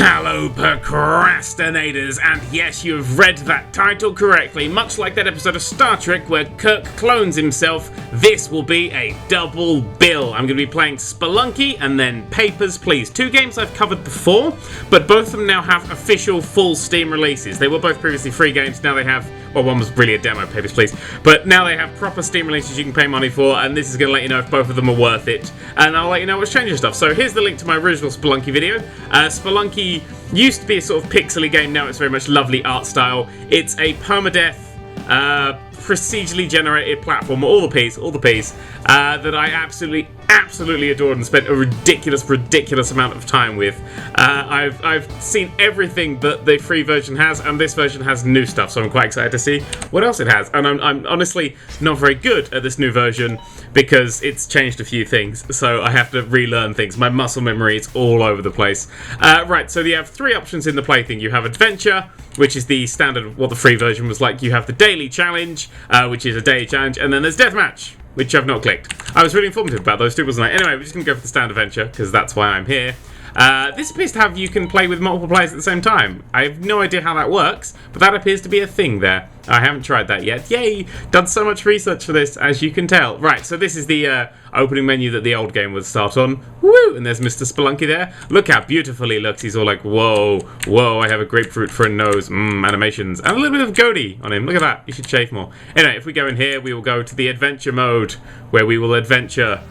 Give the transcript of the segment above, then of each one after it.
Hello, procrastinators, and yes, you have read that title correctly. Much like that episode of Star Trek where Kirk clones himself, this will be a double bill. I'm going to be playing Spelunky and then Papers, Please. Two games I've covered before, but both of them now have official full Steam releases. They were both previously free games, now they have, well, one was really a demo, Papers, Please, but now they have proper Steam releases you can pay money for, and this is going to let you know if both of them are worth it, and I'll let you know what's changing stuff. So here's the link to my original Spelunky video. Spelunky used to be a sort of pixely game, now it's very much lovely art style. It's a permadeath, procedurally generated platform, all the P's, that I absolutely adored and spent a ridiculous amount of time with. I've seen everything that the free version has, and this version has new stuff, so I'm quite excited to see what else it has. And I'm honestly not very good at this new version because it's changed a few things, so I have to relearn things. My muscle memory is all over the place. Right, so you have three options in the plaything. You have Adventure, which is the standard, what the free version was like. You have the Daily Challenge, which is a daily challenge, and then there's Deathmatch, which I've not clicked. I was really informative about those two, wasn't I? Anyway, we're just going to go for the standard adventure, because that's why I'm here. This appears to have you can play with multiple players at the same time. I have no idea how that works, but that appears to be a thing there. I haven't tried that yet. Yay! Done so much research for this, as you can tell. Right, so this is the opening menu that the old game would start on. Woo! And there's Mr. Spelunky there. Look how beautiful he looks. He's all like, whoa, I have a grapefruit for a nose. Animations. And a little bit of goatee on him. Look at that. You should shave more. Anyway, if we go in here, we will go to the adventure mode, where we will adventure.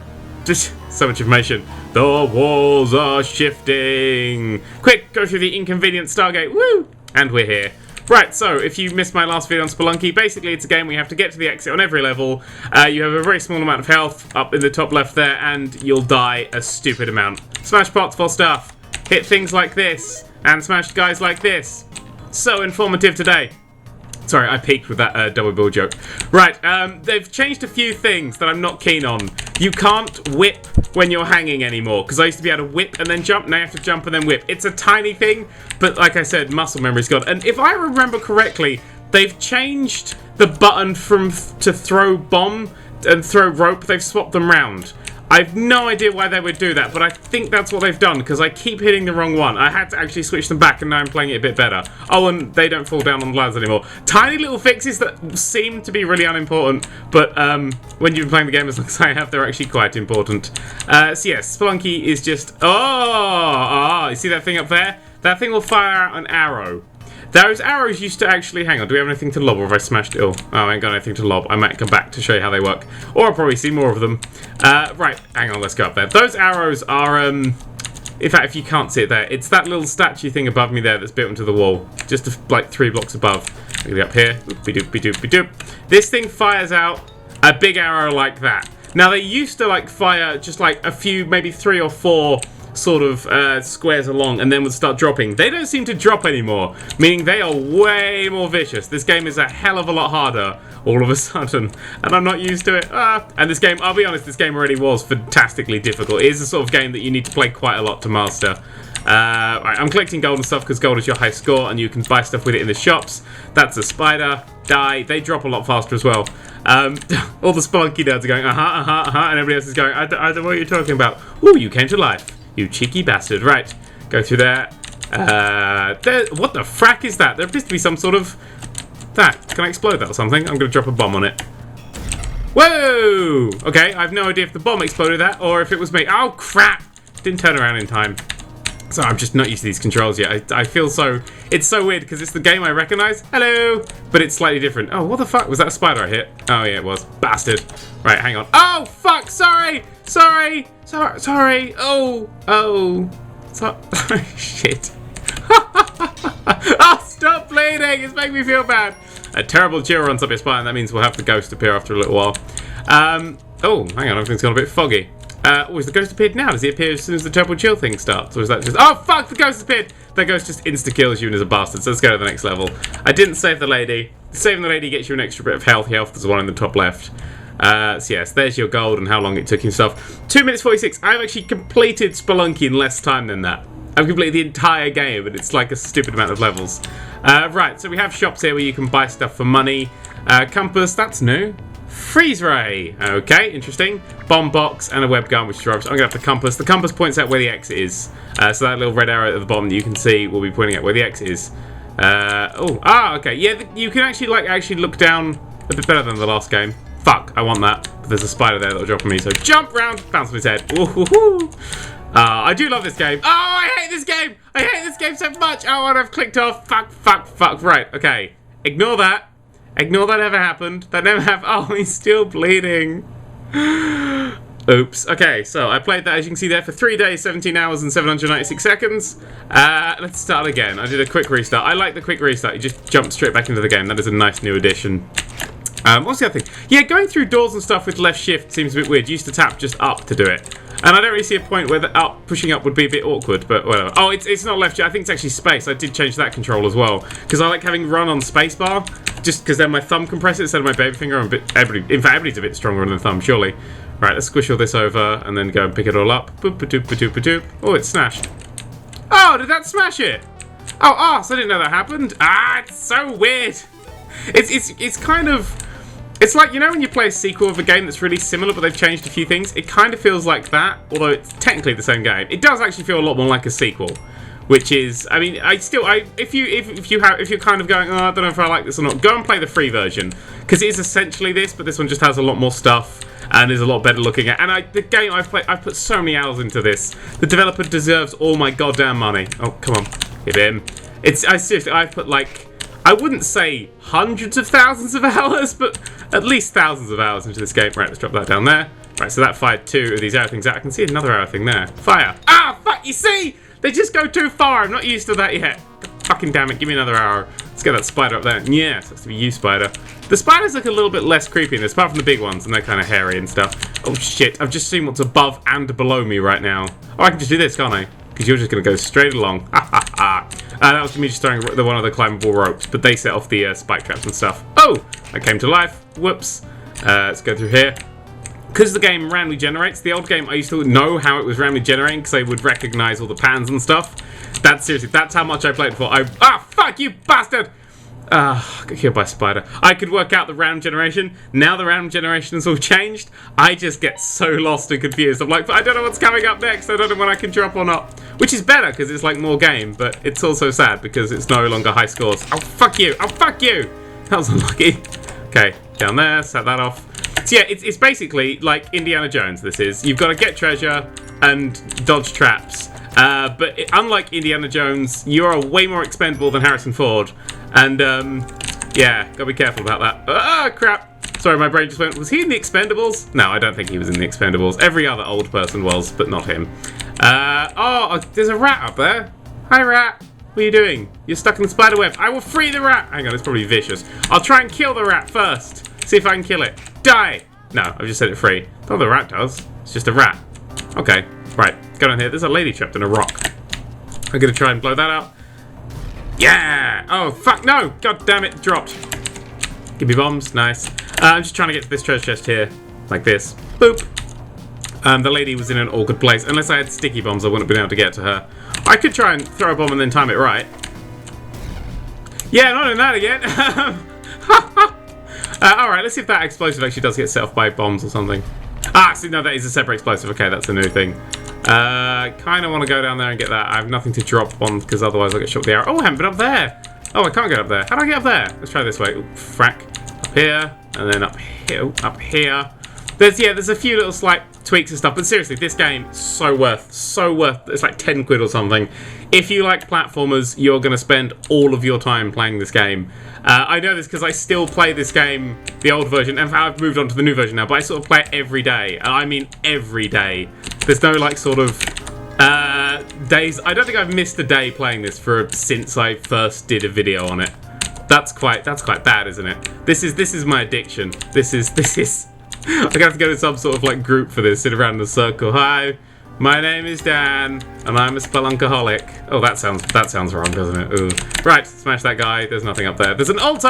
Just so much information. The walls are shifting. Quick, go through the inconvenient Stargate. Woo! And we're here. Right, so if you missed my last video on Spelunky, basically it's a game where you have to get to the exit on every level. You have a very small amount of health up in the top left there, and you'll die a stupid amount. Smash pots for stuff. Hit things like this. And smash guys like this. So informative today. Sorry, I peaked with that double bill joke. Right, they've changed a few things that I'm not keen on. You can't whip when you're hanging anymore, because I used to be able to whip and then jump, now you have to jump and then whip. It's a tiny thing, but like I said, muscle memory's gone. And if I remember correctly, they've changed the button to throw bomb and throw rope. They've swapped them round. I've no idea why they would do that, but I think that's what they've done, because I keep hitting the wrong one. I had to actually switch them back, and now I'm playing it a bit better. Oh, and they don't fall down on the ladders anymore. Tiny little fixes that seem to be really unimportant, but when you've been playing the game as long as I have, they're actually quite important. So yes, Spelunky is just... Oh, you see that thing up there? That thing will fire out an arrow. Those arrows used to actually... Hang on, do we have anything to lob, or have I smashed it all? Oh, I ain't got anything to lob. I might come back to show you how they work. Or I'll probably see more of them. Right, hang on, let's go up there. Those arrows are, in fact, if you can't see it there, it's that little statue thing above me there that's built into the wall. Just, like, 3 blocks above. Look at up here. Oop-be-doop-be-doop-be-doop. This thing fires out a big arrow like that. Now, they used to, like, fire just, like, a few, maybe 3 or 4... sort of squares along, and then would start dropping. They don't seem to drop anymore, meaning they are way more vicious. This game is a hell of a lot harder all of a sudden, and I'm not used to it. And this game, I'll be honest, this game already was fantastically difficult. It is the sort of game that you need to play quite a lot to master. Right, I'm collecting gold and stuff because gold is your high score, and you can buy stuff with it in the shops. That's a spider. Die. They drop a lot faster as well. All the Spelunky nerds are going, and everybody else is going, I don't know what you're talking about. Ooh, you came to life. You cheeky bastard. Right, go through there. What the frack is that? There appears to be some sort of... That. Can I explode that or something? I'm going to drop a bomb on it. Whoa! Okay, I have no idea if the bomb exploded that or if it was me. Oh, crap! Didn't turn around in time. So I'm just not used to these controls yet. I feel so... It's so weird because it's the game I recognise. Hello! But it's slightly different. Oh, what the fuck? Was that a spider I hit? Oh, yeah, it was. Bastard. Right, hang on. Oh, fuck! Sorry! Sorry! Sorry! Oh! Shit. Oh, stop bleeding! It's making me feel bad. A terrible chill runs up your spine. That means we'll have the ghost appear after a little while. Oh, hang on. Everything's gone a bit foggy. Oh, is the ghost appeared now? Does he appear as soon as the terrible chill thing starts? Or is that just... Oh, fuck! The ghost appeared! That ghost just insta-kills you and is a bastard. So let's go to the next level. I didn't save the lady. Saving the lady gets you an extra bit of health. There's one in the top left. So yes, there's your gold and how long it took himself. 2 minutes 46. I've actually completed Spelunky in less time than that. I've completed the entire game, and it's like a stupid amount of levels. Right, so we have shops here where you can buy stuff for money. Compass, that's new. Freeze ray. Okay, interesting. Bomb box and a web gun, which drives. I'm going to have the compass. The compass points out where the exit is. So that little red arrow at the bottom that you can see will be pointing out where the exit is. Okay. Yeah, you can actually look down a bit better than the last game. Fuck, I want that. But there's a spider there that'll drop on me. So jump round, bounce on his head. Ooh. I do love this game. Oh, I hate this game. I hate this game so much. Oh, and I've clicked off. Fuck. Right, okay. Ignore that. Ignore that ever happened. That never happened. Oh, he's still bleeding. Oops. Okay, so I played that, as you can see there, for 3 days, 17 hours, and 796 seconds. Let's start again. I did a quick restart. I like the quick restart. You just jump straight back into the game. That is a nice new addition. What's the other thing? Yeah, going through doors and stuff with left shift seems a bit weird. You used to tap just up to do it. And I don't really see a point where the pushing up would be a bit awkward, but whatever. Oh, it's not left shift. I think it's actually space. I did change that control as well. Because I like having run on spacebar, just because then my thumb compresses instead of my baby finger. In fact, everybody's a bit stronger than the thumb, surely. Right, let's squish all this over and then go and pick it all up. Boop, ba-doop, ba-doop, ba-doop. Oh, it's smashed. Oh, did that smash it? Oh, so I didn't know that happened. It's so weird. It's kind of... It's like, you know when you play a sequel of a game that's really similar but they've changed a few things? It kind of feels like that, although it's technically the same game. It does actually feel a lot more like a sequel, which is, I mean, if you're kind of going, oh, I don't know if I like this or not, go and play the free version, because it is essentially this, but this one just has a lot more stuff and is a lot better looking at. And the game I've put so many hours into this. The developer deserves all my goddamn money. Oh, come on, hit him. Seriously, I've put like, I wouldn't say hundreds of thousands of hours, but at least thousands of hours into this game. Right, let's drop that down there. Right, so that fired 2 of these arrow things out. I can see another arrow thing there. Fire. Ah, fuck, you see? They just go too far. I'm not used to that yet. Fucking damn it, give me another arrow. Let's get that spider up there. Yes, that's to be you, spider. The spiders look a little bit less creepy in this, apart from the big ones, and they're kind of hairy and stuff. Oh, shit, I've just seen what's above and below me right now. Oh, I can just do this, can't I? Because you're just going to go straight along. Ha, ha, ha. That was me just throwing the one of the climbable ropes, but they set off the spike traps and stuff. Oh, I came to life. Whoops. Let's go through here. Because the game randomly generates, the old game I used to know how it was randomly generating because I would recognize all the pans and stuff. That's how much I played before. Fuck you, bastard! Got killed by a spider. I could work out the random generation. Now the random generation has all changed. I just get so lost and confused. I'm like, I don't know what's coming up next. I don't know when I can drop or not. Which is better because it's like more game, but it's also sad because it's no longer high scores. Oh, fuck you! Oh, fuck you! That was unlucky. Okay, down there, set that off. So yeah, it's basically like Indiana Jones, this is. You've got to get treasure and dodge traps. But unlike Indiana Jones, you are way more expendable than Harrison Ford. And, yeah, gotta be careful about that. Crap. Sorry, my brain just went, was he in the Expendables? No, I don't think he was in the Expendables. Every other old person was, but not him. There's a rat up there. Hi, rat. What are you doing? You're stuck in the spider web. I will free the rat. Hang on, it's probably vicious. I'll try and kill the rat first. See if I can kill it. Die! No, I've just set it free. That's all the rat does. It's just a rat. Okay, right. Go down here. There's a lady trapped in a rock. I'm gonna try and blow that out. Yeah! Oh, fuck, no! God damn it, dropped. Give me bombs. Nice. I'm just trying to get to this treasure chest here. Like this. Boop. The lady was in an awkward place. Unless I had sticky bombs, I wouldn't have been able to get to her. I could try and throw a bomb and then time it right. Yeah, not doing that again. Alright, let's see if that explosive actually does get set off by bombs or something. See, no, that is a separate explosive. Okay, that's a new thing. Kind of want to go down there and get that. I have nothing to drop on because otherwise I'll get shot with the arrow. Oh, I haven't been up there. Oh, I can't get up there. How do I get up there? Let's try this way. Ooh, frack. Up here, and then up here. Ooh, up here. There's a few little slight tweaks and stuff, but seriously, this game is so worth. It's like 10 quid or something. If you like platformers, you're going to spend all of your time playing this game. I know this because I still play this game, the old version, and I've moved on to the new version now, but I sort of play it every day. I mean every day. There's no like sort of days. I don't think I've missed a day playing this since I first did a video on it. That's quite bad, isn't it? This is my addiction. This is I'm gonna have to go to some sort of like group for this, sit around in a circle. Hi, my name is Dan, and I'm a Spelunkaholic. Oh, that sounds wrong, doesn't it? Ooh. Right, smash that guy. There's nothing up there. There's an altar!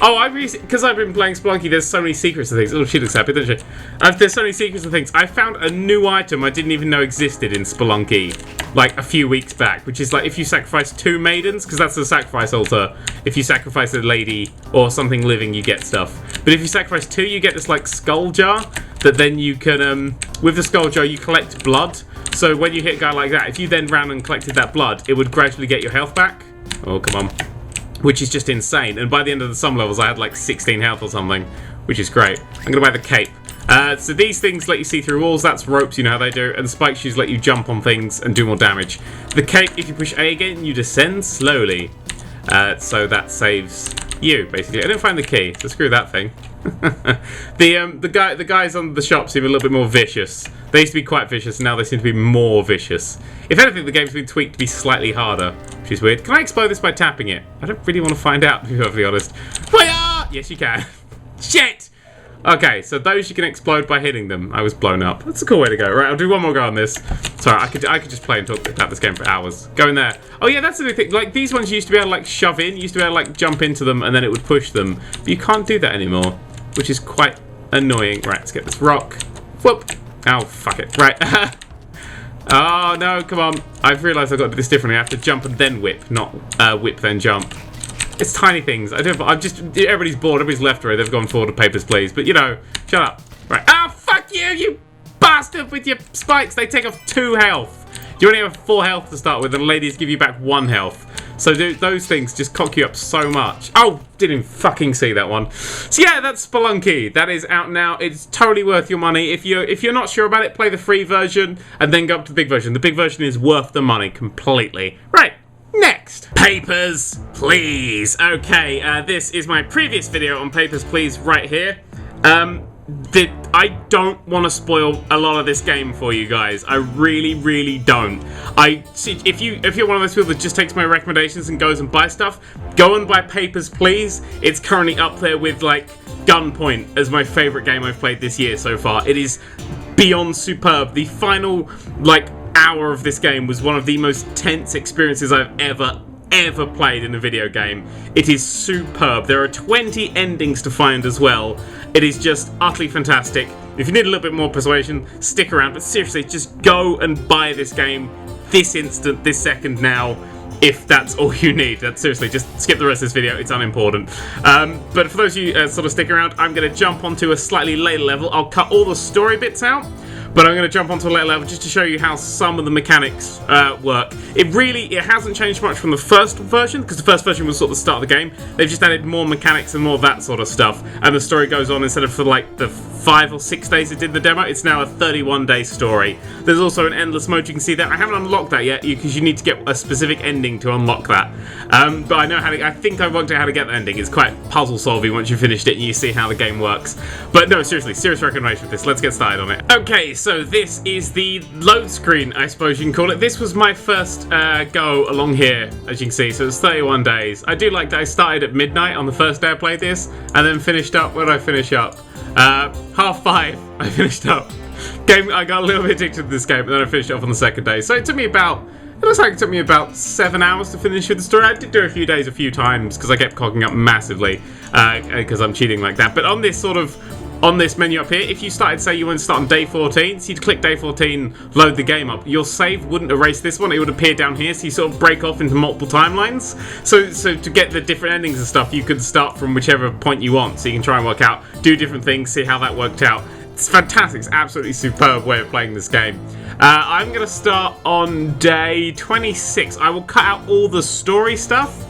Oh, because I've been playing Spelunky, there's so many secrets and things. Oh, she looks happy, doesn't she? There's so many secrets and things. I found a new item I didn't even know existed in Spelunky. like a few weeks back, which is like if you sacrifice 2 maidens, because that's the sacrifice altar. If you sacrifice a lady or something living, you get stuff. But if you sacrifice 2, you get this like skull jar that then you can, with the skull jar, you collect blood. So when you hit a guy like that, if you then ran and collected that blood, it would gradually get your health back. Oh, come on. Which is just insane. And by the end of some levels, I had like 16 health or something, which is great. I'm going to buy the cape. So these things let you see through walls, that's ropes, you know how they do, and the spike shoes let you jump on things and do more damage. The cape, if you push A again, you descend slowly. So that saves you, basically. I didn't find the key, so screw that thing. The guys on the shop seem a little bit more vicious. They used to be quite vicious, and now they seem to be more vicious. If anything, the game's been tweaked to be slightly harder, which is weird. Can I explode this by tapping it? I don't really want to find out, to be perfectly honest. Fire! Yes, you can. Shit! Okay, so those you can explode by hitting them. I was blown up. That's a cool way to go. Right, I'll do one more go on this. Sorry, I could just play and talk about this game for hours. Go in there. Oh yeah, that's the new thing. Like, these ones you used to be able to, like, shove in. You used to be able to, like, jump into them and then it would push them. But you can't do that anymore, which is quite annoying. Right, let's get this rock. Whoop. Oh, fuck it. Right. Oh, no, come on. I've realised I've got to do this differently. I have to jump and then whip, not whip then jump. It's tiny things. Everybody's bored. Everybody's left already. They've gone forward to papers, please. But, you know, shut up. Right. Ah, fuck you, you bastard with your spikes. They take off 2 health. You only have 4 health to start with, and ladies give you back 1 health. So those things just cock you up so much. Oh, didn't fucking see that one. So yeah, that's Spelunky. That is out now. It's totally worth your money. If you're not sure about it, play the free version and then go up to the big version. The big version is worth the money completely. Right. Next, Papers, Please. Okay, this is my previous video on Papers, Please right here. I don't want to spoil a lot of this game for you guys. I really, really don't. If you're one of those people that just takes my recommendations and goes and buys stuff, go and buy Papers, Please. It's currently up there with, like, Gunpoint as my favourite game I've played this year so far. It is beyond superb. The final, like, hour of this game was one of the most tense experiences I've ever played in a video game. It is superb. There are 20 endings to find as well. It is just utterly fantastic. If you need a little bit more persuasion, stick around, but seriously, just go and buy this game this instant, this second now, if that's all you need. That's seriously, just skip the rest of this video, it's unimportant. But for those of you sort of stick around, I'm going to jump onto a slightly later level. I'll cut all the story bits out, but I'm going to jump onto a later level just to show you how some of the mechanics work. It hasn't changed much from the first version, because the first version was sort of the start of the game. They've just added more mechanics and more of that sort of stuff, and the story goes on instead of for like the 5 or 6 days it did in the demo, it's now a 31-day story. There's also an endless mode, you can see that. I haven't unlocked that yet, because you need to get a specific ending to unlock that. But I know I think I worked out how to get the ending. It's quite puzzle-solving once you've finished it and you see how the game works. But no, seriously, serious recommendation for this. Let's get started on it. Okay, so this is the load screen, I suppose you can call it. This was my first go along here, as you can see, so it's 31 days. I do like that I started at midnight on the first day I played this, and then finished up, where did I finish up? 5:30, I finished up. I got a little bit addicted to this game, and then I finished up on the second day. So it looks like it took me about 7 hours to finish with the story. I did do a few days, a few times, because I kept cocking up massively, because I'm cheating like that. But on this menu up here, if you say you want to start on day 14, so you'd click day 14, load the game up, your save wouldn't erase this one, it would appear down here, so you sort of break off into multiple timelines. So to get the different endings and stuff, you could start from whichever point you want, so you can try and work out, do different things, see how that worked out. It's fantastic, it's absolutely superb way of playing this game. I'm going to start on day 26. I will cut out all the story stuff,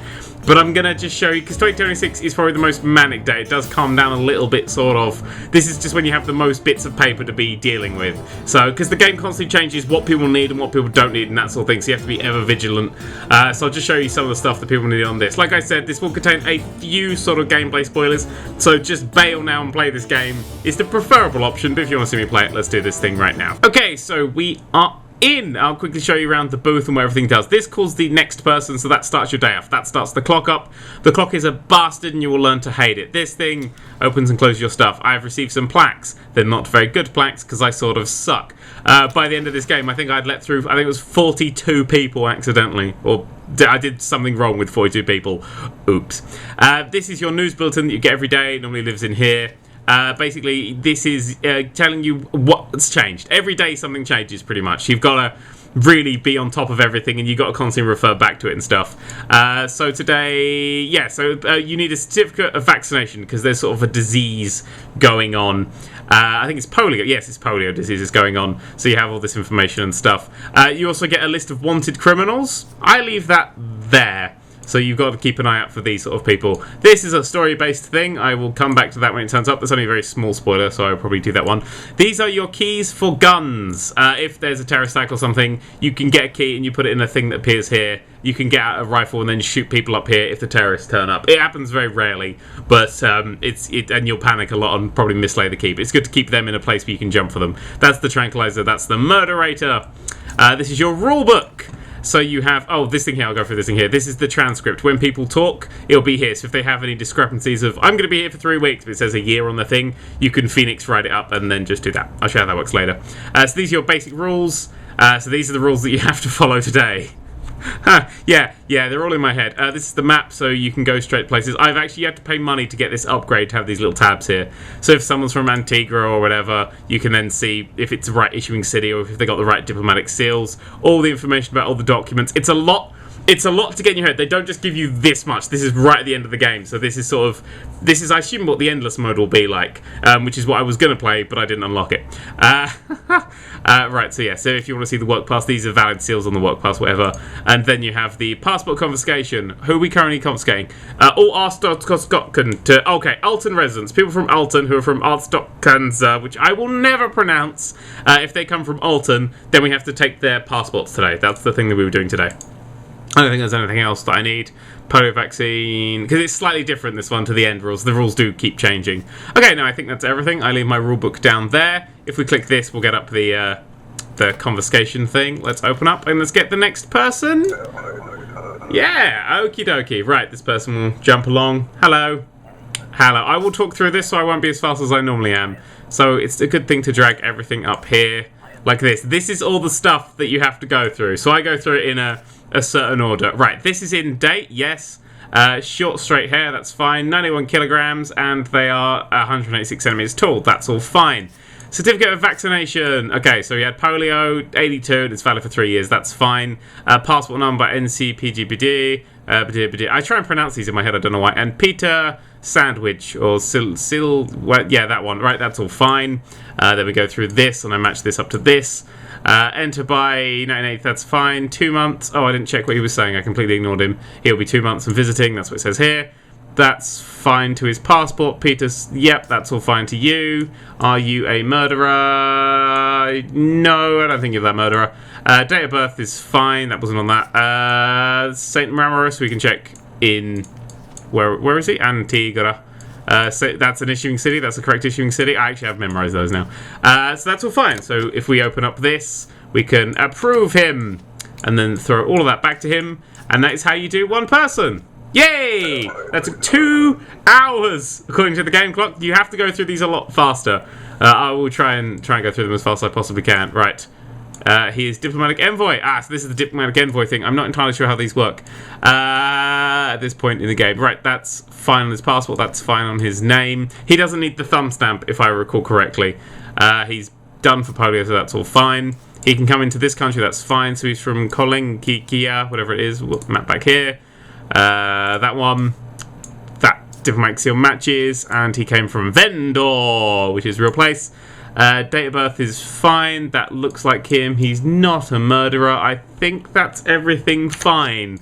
but I'm going to just show you, because 26 is probably the most manic day. It does calm down a little bit, sort of. This is just when you have the most bits of paper to be dealing with. So, because the game constantly changes what people need and what people don't need and that sort of thing, so you have to be ever vigilant. So I'll just show you some of the stuff that people need on this. Like I said, this will contain a few sort of gameplay spoilers, so just bail now and play this game. It's the preferable option, but if you want to see me play it, let's do this thing right now. Okay, so we are I'll quickly show you around the booth and what everything does. This calls the next person, so that starts your day off. That starts the clock up. The clock is a bastard and you will learn to hate it. This thing opens and closes your stuff. I've received some plaques. They're not very good plaques because I sort of suck. By the end of this game, I think I'd let through, I think it was 42 people accidentally, or I did something wrong with 42 people. Oops. This is your news bulletin that you get every day. It normally lives in here. Basically, this is telling you what's changed. Every day something changes, pretty much. You've got to really be on top of everything, and you got to constantly refer back to it and stuff. So today, you need a certificate of vaccination because there's sort of a disease going on. I think it's polio. Yes, it's polio disease is going on. So you have all this information and stuff. You also get a list of wanted criminals. I leave that there. So you've got to keep an eye out for these sort of people. This is a story-based thing. I will come back to that when it turns up. That's only a very small spoiler, so I'll probably do that one. These are your keys for guns. If there's a terrorist attack or something, you can get a key and you put it in a thing that appears here. You can get out a rifle and then shoot people up here if the terrorists turn up. It happens very rarely, but and you'll panic a lot and probably mislay the key. But it's good to keep them in a place where you can jump for them. That's the tranquilizer. That's the murderator. This is your rule book. So you have, this thing here, I'll go through this thing here. This is the transcript. When people talk, it'll be here. So if they have any discrepancies of, I'm going to be here for 3 weeks, but it says a year on the thing, you can Phoenix write it up and then just do that. I'll show you how that works later. So these are your basic rules. So these are the rules that you have to follow today. Yeah, they're all in my head. This is the map, so you can go straight places. I've actually had to pay money to get this upgrade to have these little tabs here. So if someone's from Antigua or whatever, you can then see if it's the right issuing city or if they got the right diplomatic seals, all the information about all the documents. It's a lot to get in your head. They don't just give you this much. This is right at the end of the game. So this is I assume, what the endless mode will be like, which is what I was going to play, but I didn't unlock it. Right, so if you want to see the work pass, these are valid seals on the work pass, whatever. And then you have the passport confiscation. Who are we currently confiscating? All Arstotzkotten to, Alton residents. People from Alton who are from Arstotzkanza, which I will never pronounce. If they come from Alton, then we have to take their passports today. That's the thing that we were doing today. I don't think there's anything else that I need. Polio vaccine, because it's slightly different, this one, to the end rules. The rules do keep changing. Okay, no, I think that's everything. I leave my rule book down there. If we click this, we'll get up the confiscation thing. Let's open up and let's get the next person. Yeah, okie dokie. Right, this person will jump along. Hello. I will talk through this, so I won't be as fast as I normally am. So it's a good thing to drag everything up here like this. This is all the stuff that you have to go through. So I go through it in a certain order. Right, this is in date, yes. Short straight hair, that's fine. 91 kilograms, and they are 186 centimeters tall. That's all fine. Certificate of vaccination. Okay, so we had polio, 82, and it's valid for 3 years. That's fine. Passport number, NCPGBD. I try and pronounce these in my head, I don't know why. And Peter Sandwich, or that one. Right, that's all fine. Then we go through this, and I match this up to this. Enter by 1980, that's fine. 2 months. I didn't check what he was saying. I completely ignored him. He'll be 2 months and visiting. That's what it says here. That's fine to his passport. Peter's, yep, that's all fine to you. Are you a murderer? No, I don't think you're that murderer. Date of birth is fine. That wasn't on that. St. Mamaris, we can check in... Where is he? Antigua. So that's an issuing city. That's the correct issuing city. I actually have memorized those now. So that's all fine. So if we open up this, we can approve him and then throw all of that back to him. And that is how you do one person. Yay! That took 2 hours according to the game clock. You have to go through these a lot faster. I will try and go through them as fast as I possibly can. Right. He is diplomatic envoy. So this is the diplomatic envoy thing. I'm not entirely sure how these work at this point in the game. Right, that's fine on his passport. That's fine on his name. He doesn't need the thumb stamp, if I recall correctly. He's done for polio, so that's all fine. He can come into this country. That's fine. So he's from Kolenkikia, whatever it is. We'll map back here. That one. That diplomatic seal matches. And he came from Vendor, which is a real place. Date of birth is fine. That looks like him. He's not a murderer. I think that's everything fine.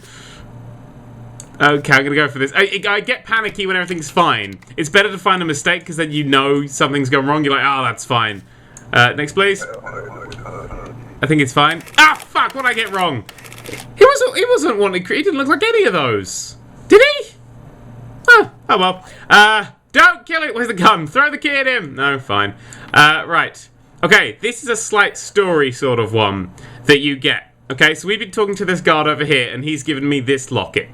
Okay, I'm going to go for this. I get panicky when everything's fine. It's better to find a mistake because then you know something's gone wrong. You're like, that's fine. Next, please. I think it's fine. Fuck, what did I get wrong? He wasn't one. He didn't look like any of those. Did he? Oh well. Don't kill it with the gun. Throw the key at him. No, fine. Right. Okay, this is a slight story sort of one that you get. Okay, so we've been talking to this guard over here, and he's given me this locket.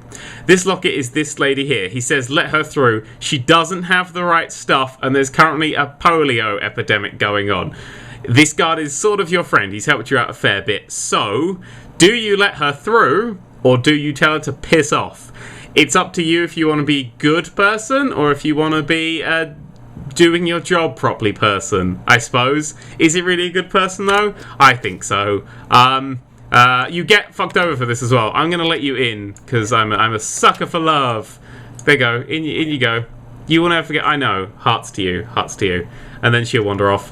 This locket is this lady here. He says, let her through. She doesn't have the right stuff, and there's currently a polio epidemic going on. This guard is sort of your friend. He's helped you out a fair bit. So, do you let her through, or do you tell her to piss off? It's up to you if you want to be a good person, or if you want to be a doing your job properly person, I suppose. Is it really a good person, though? I think so. You get fucked over for this as well. I'm gonna let you in because I'm a sucker for love. There you go. In you go. You will never forget. I know. Hearts to you. Hearts to you. And then she'll wander off.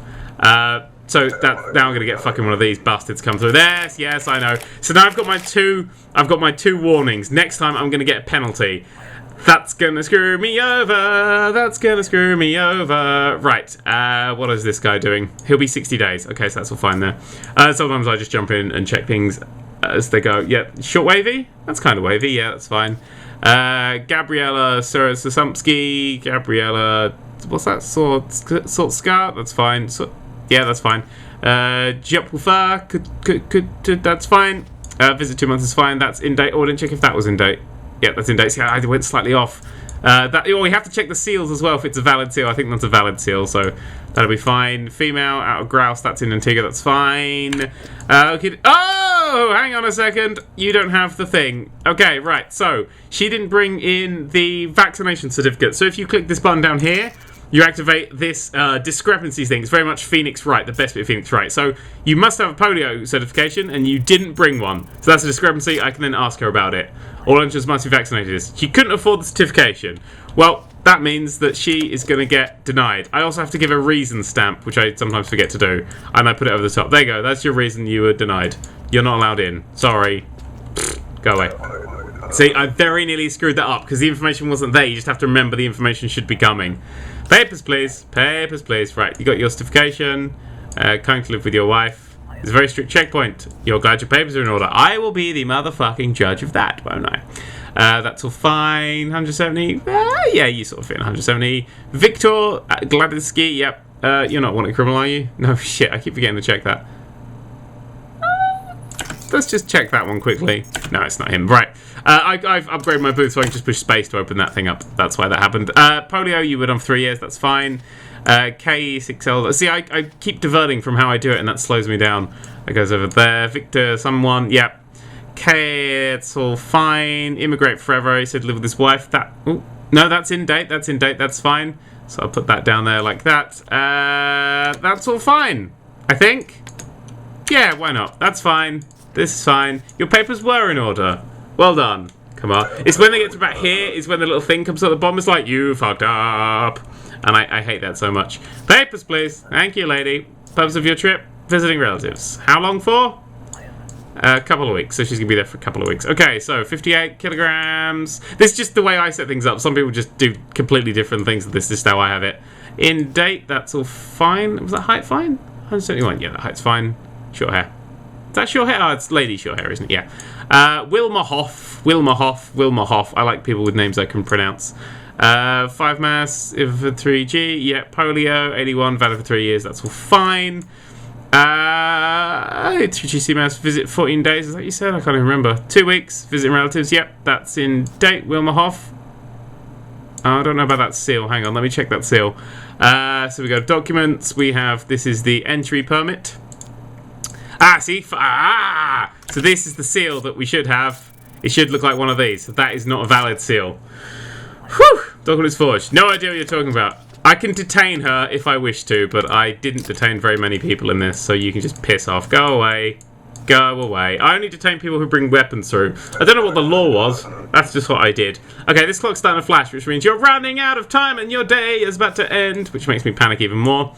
So that now I'm gonna get fucking one of these bastards come through. Yes, I know. So now I've got my two warnings. Next time I'm gonna get a penalty. That's gonna screw me over. That's gonna screw me over. Right. What is this guy doing? He'll be 60 days. Okay, so that's all fine there. Sometimes I just jump in and check things as they go. Yeah, short wavy. That's kind of wavy. Yeah, that's fine. Gabriella Sosumsky. Gabriella. What's that? Sort skirt. That's fine. Yeah, that's fine. Jopulfa, that's fine. Visit 2 months is fine. That's in date. Oh, I didn't check if that was in date. Yeah, that's in date. See, I went slightly off. We have to check the seals as well if it's a valid seal. I think that's a valid seal, so that'll be fine. Female, out of grouse, that's in Antigua, that's fine. Okay. Oh, hang on a second. You don't have the thing. Okay, right. So, she didn't bring in the vaccination certificate. So if you click this button down here, you activate this discrepancy thing. It's very much Phoenix Wright, the best bit of Phoenix Wright. So you must have a polio certification, and you didn't bring one. So that's a discrepancy. I can then ask her about it. All entrants must be vaccinated. She couldn't afford the certification. Well, that means that she is going to get denied. I also have to give a reason stamp, which I sometimes forget to do. And I put it over the top. There you go. That's your reason you were denied. You're not allowed in. Sorry. Go away. See, I very nearly screwed that up because the information wasn't there. You just have to remember the information should be coming. Papers, please. Papers, please. Right, you got your certification. Kindly live with your wife. It's a very strict checkpoint. You're glad your papers are in order. I will be the motherfucking judge of that, won't I? That's all fine. 170. Yeah, you sort of fit in 170. Victor Gladiski. Yep. You're not wanted criminal, are you? No, shit. I keep forgetting to check that. Let's just check that one quickly. No, it's not him. Right. I've upgraded my booth so I can just push space to open that thing up. That's why that happened. Polio, you were done for 3 years. That's fine. K6L. See, I keep diverting from how I do it, and that slows me down. It goes over there. Victor, someone. Yep. K, it's all fine. Immigrate forever. He said live with his wife. That. Ooh, no, that's in date. That's in date. That's fine. So I'll put that down there like that. That's all fine. I think. Yeah, why not? That's fine. This is fine. Your papers were in order. Well done. Come on. It's when they get to about here is when the little thing comes at the bottom. It's like, you fucked up. And I hate that so much. Papers, please. Thank you, lady. Purpose of your trip? Visiting relatives. How long for? A couple of weeks. So she's going to be there for a couple of weeks. Okay, so 58 kilograms. This is just the way I set things up. Some people just do completely different things. This is how I have it. In date, that's all fine. Was that height fine? 171. Yeah, that height's fine. Short hair. Is that short hair? Oh, it's lady short hair, isn't it? Yeah. Wilma Hoff. I like people with names I can pronounce. 5 mass, if 3G. Yeah, polio, 81, valid for 3 years. That's all fine. 3GC mass, visit 14 days. Is that what you said? I can't even remember. 2 weeks, visit relatives. Yep, that's in date. Wilma Hoff. I don't know about that seal. Hang on, let me check that seal. So we go to documents. We have, this is the entry permit. See? So this is the seal that we should have. It should look like one of these. So that is not a valid seal. Whew! Documents forged. No idea what you're talking about. I can detain her if I wish to, but I didn't detain very many people in this, so you can just piss off. Go away. Go away. I only detain people who bring weapons through. I don't know what the law was. That's just what I did. Okay, this clock's starting to flash, which means you're running out of time and your day is about to end, which makes me panic even more.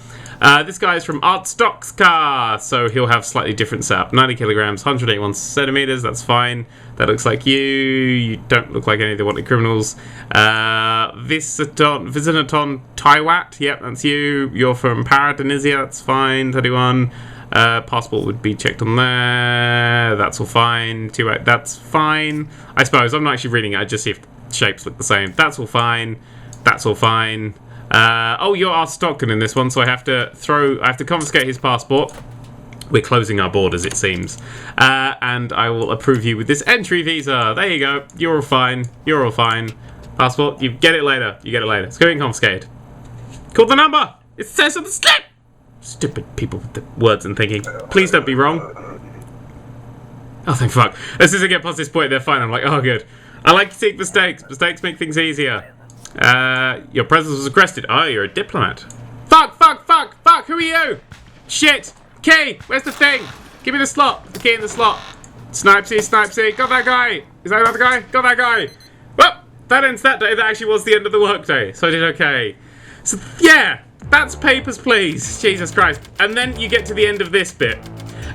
This guy is from Art Stock's car, so he'll have slightly different setup. 90 kilograms, 181 centimeters, that's fine. That looks like you. You don't look like any of the wanted criminals. Visinaton Taiwat, yep, that's you. You're from Paradonesia, that's fine. 31. Passport would be checked on there. That's all fine. That's fine. I suppose. I'm not actually reading it. I just see if the shapes look the same. That's all fine. That's all fine. Oh, you're our Stockton in this one, so I have to confiscate his passport. We're closing our borders, it seems. And I will approve you with this entry visa. There you go. You're all fine. You're all fine. Passport, you get it later. You get it later. It's going confiscated. Call the number. It says on the slip. Stupid people with the words and thinking. Please don't be wrong. Oh, thank fuck. As soon as I get past this point, they're fine. I'm like, oh, good. I like to seek mistakes. Mistakes make things easier. Your presence was requested. Oh, you're a diplomat. Fuck. Who are you? Shit. Key. Where's the thing? Give me the slot. The key in the slot. Snipesy. Got that guy. Is that another guy? Got that guy. Well, that ends that day. That actually was the end of the workday, so I did okay. So, yeah, that's Papers, Please. Jesus Christ. And then you get to the end of this bit.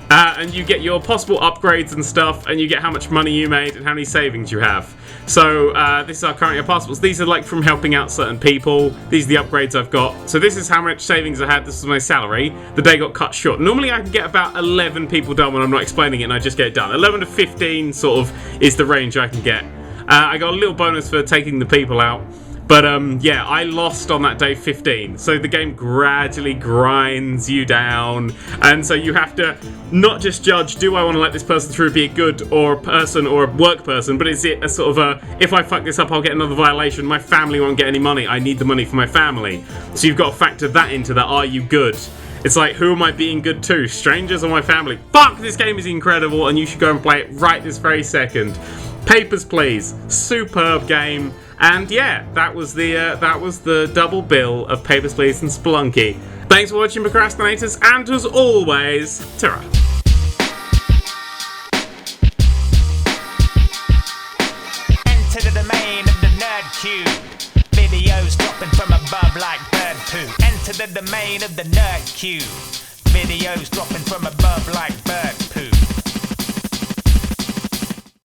And you get your possible upgrades and stuff, and you get how much money you made and how many savings you have. So this is our current year possibles. These are like from helping out certain people. These are the upgrades I've got. So this is how much savings I had. This is my salary. The day got cut short. Normally I can get about 11 people done when I'm not explaining it, and I just get it done. 11 to 15 sort of is the range I can get. I got a little bonus for taking the people out. But yeah, I lost on that day 15. So the game gradually grinds you down. And so you have to not just judge, do I want to let this person through, be a good or a person or a work person, but is it a sort of a, if I fuck this up, I'll get another violation. My family won't get any money. I need the money for my family. So you've got to factor that into that. Are you good? It's like, who am I being good to? Strangers or my family? Fuck, this game is incredible and you should go and play it right this very second. Papers, Please. Superb game. And yeah, that was the double bill of Papers, Please and Spelunky. Thanks for watching, procrastinators, and as always, ta-ra. Enter the domain of the Nerd3. Videos dropping from above like bird poo. Enter the domain of the Nerd3. Videos dropping from